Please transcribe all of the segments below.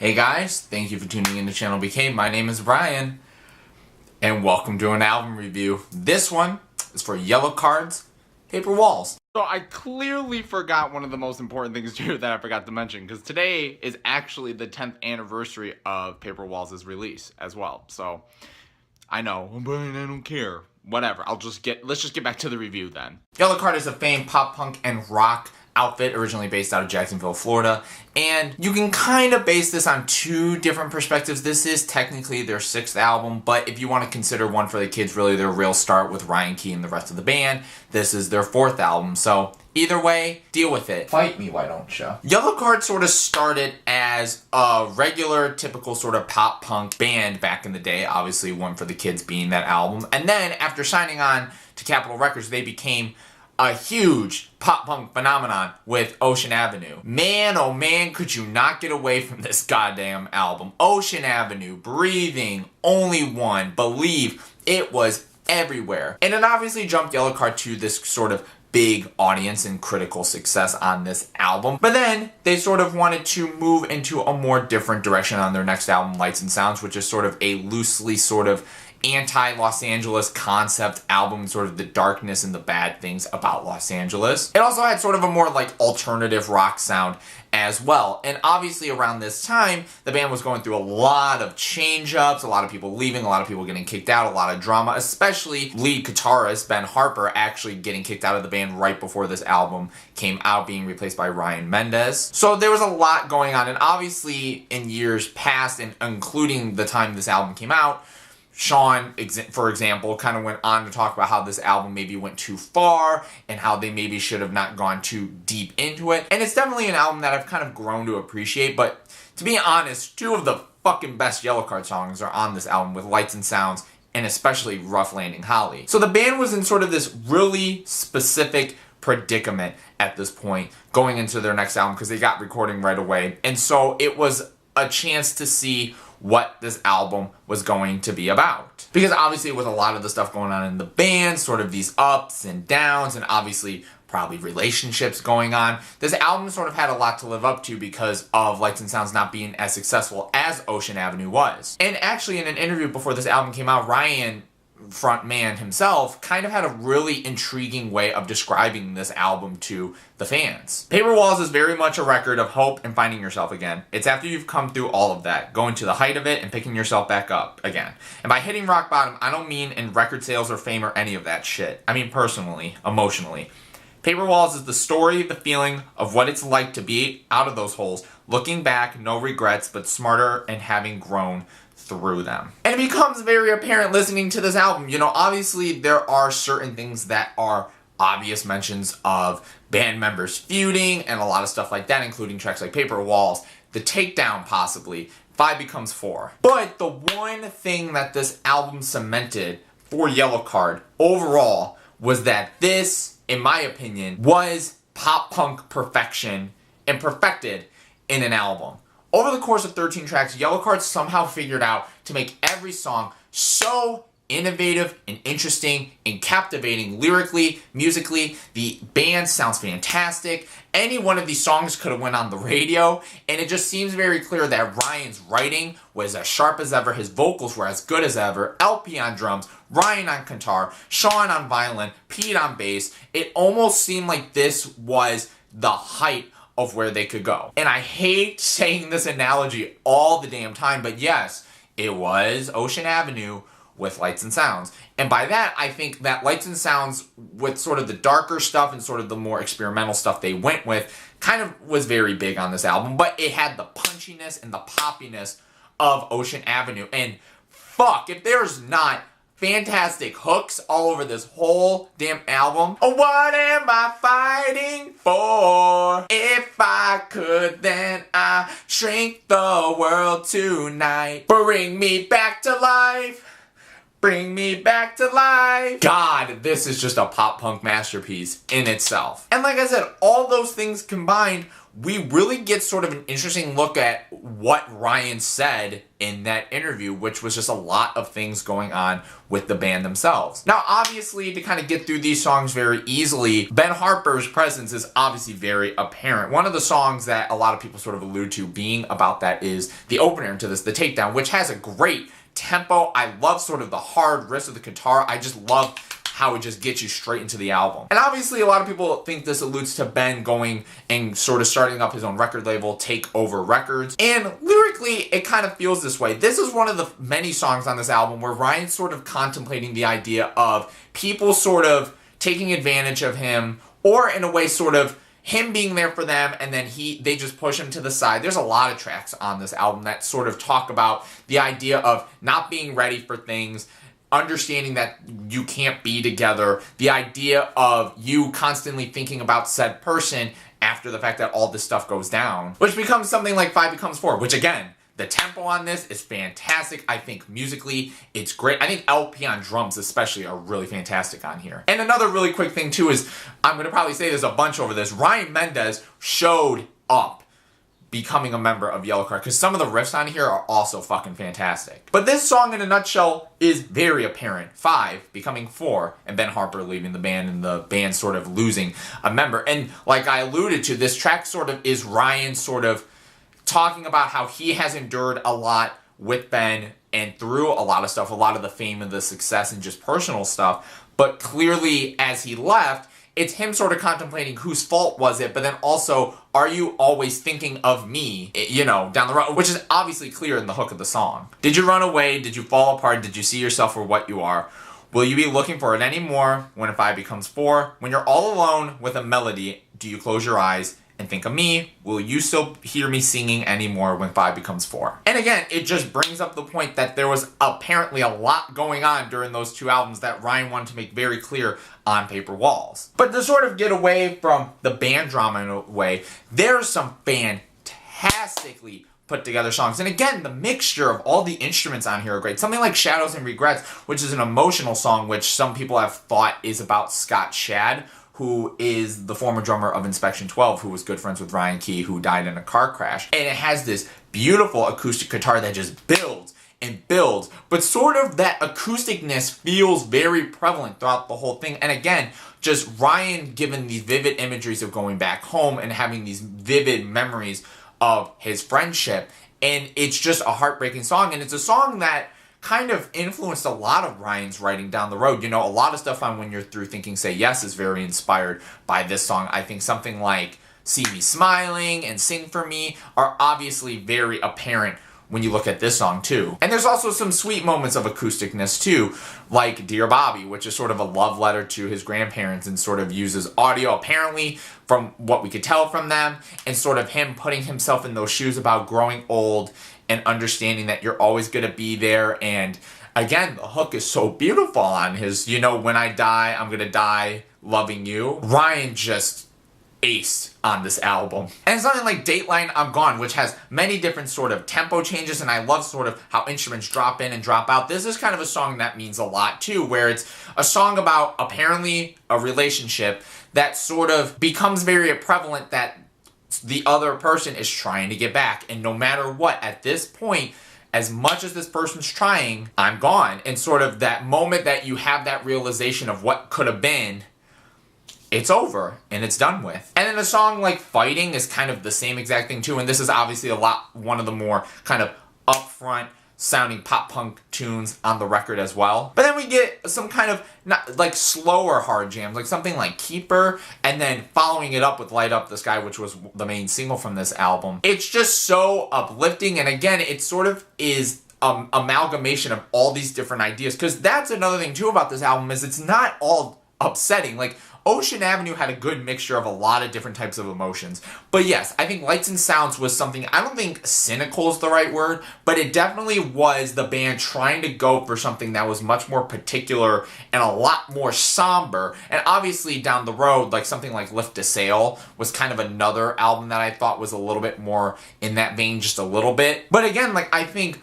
Hey guys, thank you for tuning in to ChannelBK. My name is Brian, and welcome to an album review. This one is for Yellowcard's Paper Walls. So I clearly forgot one of the most important things here that I forgot to mention, because today is actually the 10th anniversary of Paper Walls' release as well. So I know, Brian, I don't care. Whatever. Let's just get back to the review then. Yellowcard is a famed pop punk and rock outfit originally based out of Jacksonville, Florida, and you can kind of base this on two different perspectives. This is technically their 6th album, but if you want to consider one for the kids, really their real start with Ryan Key and the rest of the band, this is their 4th album. So either way, deal with it. Fight me, why don't you? Yellowcard sort of started as a regular, typical sort of pop punk band back in the day, obviously One for the Kids being that album, and then after signing on to Capitol Records, they became a huge pop punk phenomenon with Ocean Avenue. Man, oh man, could you not get away from this goddamn album. Ocean Avenue, Breathing, Only One, Believe, it was everywhere. And it obviously jumped Yellowcard to this sort of big audience and critical success on this album. But then they sort of wanted to move into a more different direction on their next album, Lights and Sounds, which is sort of a loosely sort of anti-Los Angeles concept album, sort of the darkness and the bad things about Los Angeles. It also had sort of a more like alternative rock sound as well. And obviously around this time, the band was going through a lot of change-ups, a lot of people leaving, a lot of people getting kicked out, a lot of drama, especially lead guitarist Ben Harper actually getting kicked out of the band right before this album came out, being replaced by Ryan Mendez. So there was a lot going on, and obviously in years past, and including the time this album came out, Sean, for example, kind of went on to talk about how this album maybe went too far and how they maybe should have not gone too deep into it. And it's definitely an album that I've kind of grown to appreciate, but to be honest, 2 of the fucking best Yellowcard songs are on this album with Lights and Sounds and especially Rough Landing Holly. So the band was in sort of this really specific predicament at this point going into their next album because they got recording right away. And so it was a chance to see what this album was going to be about. Because obviously with a lot of the stuff going on in the band, sort of these ups and downs, and obviously probably relationships going on, this album sort of had a lot to live up to because of Lights and Sounds not being as successful as Ocean Avenue was. And actually in an interview before this album came out, Ryan, frontman himself, kind of had a really intriguing way of describing this album to the fans. Paper Walls is very much a record of hope and finding yourself again. It's after you've come through all of that, going to the height of it and picking yourself back up again. And by hitting rock bottom, I don't mean in record sales or fame or any of that shit. I mean personally, emotionally. Paper Walls is the story, the feeling of what it's like to be out of those holes, looking back, no regrets, but smarter and having grown through them. And it becomes very apparent listening to this album. You know, obviously there are certain things that are obvious mentions of band members feuding and a lot of stuff like that, including tracks like Paper Walls, The Takedown possibly, 5 Becomes 4. But the one thing that this album cemented for Yellowcard overall was that this, in my opinion, was pop punk perfection and perfected in an album. Over the course of 13 tracks, Yellowcard somehow figured out to make every song so innovative and interesting and captivating lyrically, musically. The band sounds fantastic. Any one of these songs could have went on the radio, and it just seems very clear that Ryan's writing was as sharp as ever, his vocals were as good as ever, LP on drums, Ryan on guitar, Sean on violin, Pete on bass. It almost seemed like this was the height of where they could go. And I hate saying this analogy all the damn time, but yes, it was Ocean Avenue with Lights and Sounds. And by that, I think that Lights and Sounds, with sort of the darker stuff and sort of the more experimental stuff they went with, kind of was very big on this album, but it had the punchiness and the poppiness of Ocean Avenue. And fuck, if there's not fantastic hooks all over this whole damn album. Oh, what am I fighting for? If I could, then I shrink the world tonight. Bring me back to life. Bring me back to life. God, this is just a pop punk masterpiece in itself. And like I said, all those things combined we really get sort of an interesting look at what Ryan said in that interview, which was just a lot of things going on with the band themselves. Now, obviously, to kind of get through these songs very easily, Ben Harper's presence is obviously very apparent. One of the songs that a lot of people sort of allude to being about that is the opener to this, The Takedown, which has a great tempo. I love sort of the hard riffs of the guitar. I just love how it just gets you straight into the album. And obviously a lot of people think this alludes to Ben going and sort of starting up his own record label, Take Over Records. And lyrically, it kind of feels this way. This is one of the many songs on this album where Ryan's sort of contemplating the idea of people sort of taking advantage of him, or in a way sort of him being there for them, and then they just push him to the side. There's a lot of tracks on this album that sort of talk about the idea of not being ready for things, understanding that you can't be together, the idea of you constantly thinking about said person after the fact that all this stuff goes down, which becomes something like 5 Becomes 4, which again, the tempo on this is fantastic. I think musically, it's great. I think LP on drums especially are really fantastic on here. And another really quick thing too is, I'm going to probably say there's a bunch over this, Ryan Mendez showed up becoming a member of Yellowcard, because some of the riffs on here are also fucking fantastic. But this song in a nutshell is very apparent. 5 becoming 4, and Ben Harper leaving the band, and the band sort of losing a member. And like I alluded to, this track sort of is Ryan sort of talking about how he has endured a lot with Ben and through a lot of stuff, a lot of the fame and the success and just personal stuff. But clearly, as he left, it's him sort of contemplating whose fault was it, but then also, are you always thinking of me, you know, down the road, which is obviously clear in the hook of the song. Did you run away? Did you fall apart? Did you see yourself for what you are? Will you be looking for it anymore when 5 becomes 4? When you're all alone with a melody, do you close your eyes and think of me? Will you still hear me singing anymore when 5 becomes 4? And again, it just brings up the point that there was apparently a lot going on during those two albums that Ryan wanted to make very clear on Paper Walls. But to sort of get away from the band drama in a way, there's some fantastically put together songs. And again, the mixture of all the instruments on here are great. Something like Shadows and Regrets, which is an emotional song, which some people have thought is about Scott Shad, who is the former drummer of Inspection 12, who was good friends with Ryan Key, who died in a car crash. And it has this beautiful acoustic guitar that just builds and builds, but sort of that acousticness feels very prevalent throughout the whole thing. And again, just Ryan given these vivid imageries of going back home and having these vivid memories of his friendship. And it's just a heartbreaking song. And it's a song that kind of influenced a lot of Ryan's writing down the road. You know, a lot of stuff on When You're Through Thinking Say Yes is very inspired by this song. I think something like See Me Smiling and Sing For Me are obviously very apparent when you look at this song too. And there's also some sweet moments of acousticness too, like Dear Bobby, which is sort of a love letter to his grandparents and sort of uses audio apparently from what we could tell from them, and sort of him putting himself in those shoes about growing old and understanding that you're always going to be there. And again, the hook is so beautiful on his, you know, when I die, I'm going to die loving you. Ryan just aced on this album. And something like Dateline, I'm Gone, which has many different sort of tempo changes, and I love sort of how instruments drop in and drop out. This is kind of a song that means a lot too, where it's a song about apparently a relationship that sort of becomes very prevalent, that the other person is trying to get back, and no matter what, at this point, as much as this person's trying, I'm gone. And sort of that moment that you have that realization of what could have been, it's over and it's done with. And then a song like Fighting is kind of the same exact thing too, and this is obviously one of the more kind of upfront sounding pop punk tunes on the record as well. But then we get some kind of not like slower hard jams, like something like Keeper, and then following it up with Light Up the Sky, which was the main single from this album. It's just so uplifting, and again, it sort of is amalgamation of all these different ideas, because that's another thing too about this album, is it's not all upsetting. Like Ocean Avenue had a good mixture of a lot of different types of emotions. But yes, I think Lights and Sounds was something, I don't think cynical is the right word, but it definitely was the band trying to go for something that was much more particular and a lot more somber. And obviously down the road, like something like Lift a Sail was kind of another album that I thought was a little bit more in that vein, just a little bit. But again, like I think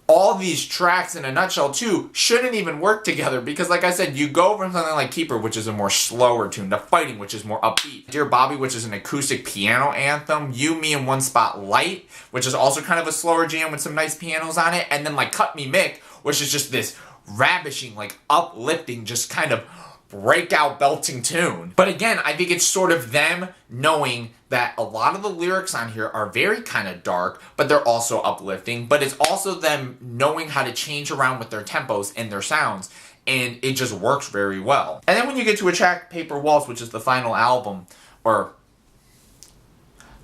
all these tracks in a nutshell too shouldn't even work together, because like I said, you go from something like Keeper, which is a more slower tune, to Fighting, which is more upbeat, Dear Bobby, which is an acoustic piano anthem, You, Me, and One Spot Light, which is also kind of a slower jam with some nice pianos on it, and then like Cut Me Mick, which is just this ravishing, like uplifting, just kind of breakout belting tune. But again, I think it's sort of them knowing that a lot of the lyrics on here are very kind of dark, but they're also uplifting, but it's also them knowing how to change around with their tempos and their sounds, and it just works very well. And then when you get to a track, Paper Walls, which is the final album, or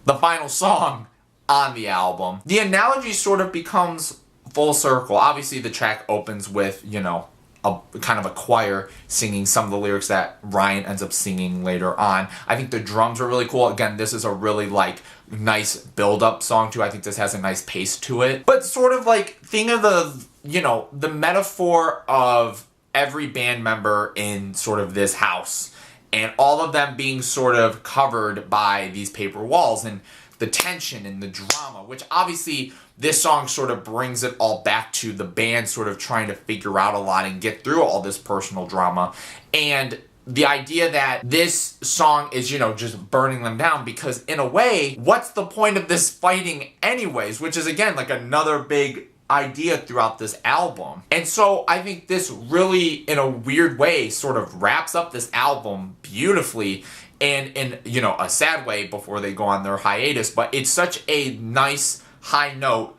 the final song on the album, the analogy sort of becomes full circle. Obviously the track opens with, you know, a kind of a choir singing some of the lyrics that Ryan ends up singing later on. I think the drums are really cool. Again, this is a really like nice build-up song too. I think this has a nice pace to it. But sort of like, think of the, you know, the metaphor of every band member in sort of this house, and all of them being sort of covered by these paper walls, and the tension and the drama, which obviously this song sort of brings it all back to the band sort of trying to figure out a lot and get through all this personal drama. And the idea that this song is, you know, just burning them down, because in a way, what's the point of this fighting anyways? Which is, again, like another big idea throughout this album. And so I think this really, in a weird way, sort of wraps up this album beautifully, and in, you know, a sad way before they go on their hiatus. But it's such a nice high note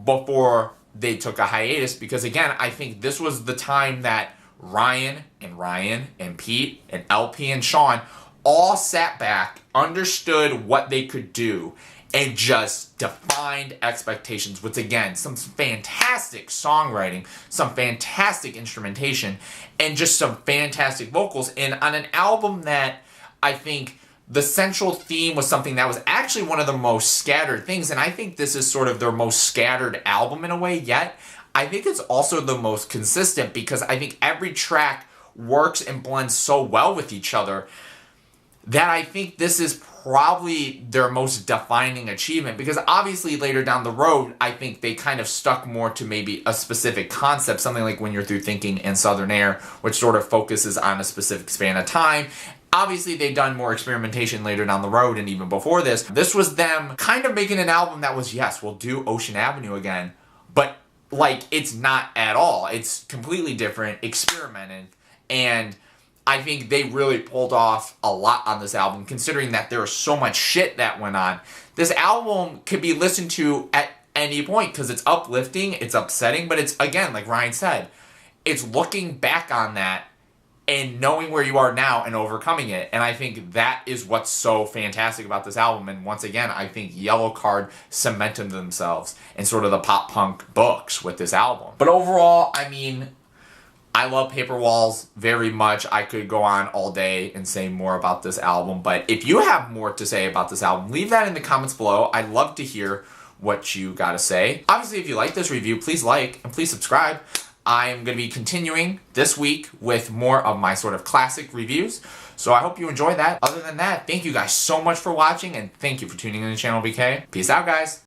before they took a hiatus, because again, I think this was the time that Ryan and Pete and LP and Sean all sat back, understood what they could do, and just defined expectations, which again, some fantastic songwriting, some fantastic instrumentation, and just some fantastic vocals. And on an album that I think the central theme was something that was actually one of the most scattered things, and I think this is sort of their most scattered album in a way yet. I think it's also the most consistent, because I think every track works and blends so well with each other that I think this is probably their most defining achievement. Because obviously later down the road, I think they kind of stuck more to maybe a specific concept, something like When You're Through Thinking and Southern Air, which sort of focuses on a specific span of time. Obviously, they've done more experimentation later down the road, and even before this. This was them kind of making an album that was, yes, we'll do Ocean Avenue again, but like, it's not at all. It's completely different, experimenting, and I think they really pulled off a lot on this album, considering that there was so much shit that went on. This album could be listened to at any point, because it's uplifting, it's upsetting, but it's, again, like Ryan said, it's looking back on that and knowing where you are now and overcoming it. And I think that is what's so fantastic about this album. And once again, I think Yellowcard cemented themselves in sort of the pop punk books with this album. But overall, I mean, I love Paper Walls very much. I could go on all day and say more about this album, but if you have more to say about this album, leave that in the comments below. I'd love to hear what you gotta say. Obviously, if you like this review, please like and please subscribe. I'm going to be continuing this week with more of my sort of classic reviews, so I hope you enjoy that. Other than that, thank you guys so much for watching, and thank you for tuning in to ChannelBK. Peace out, guys.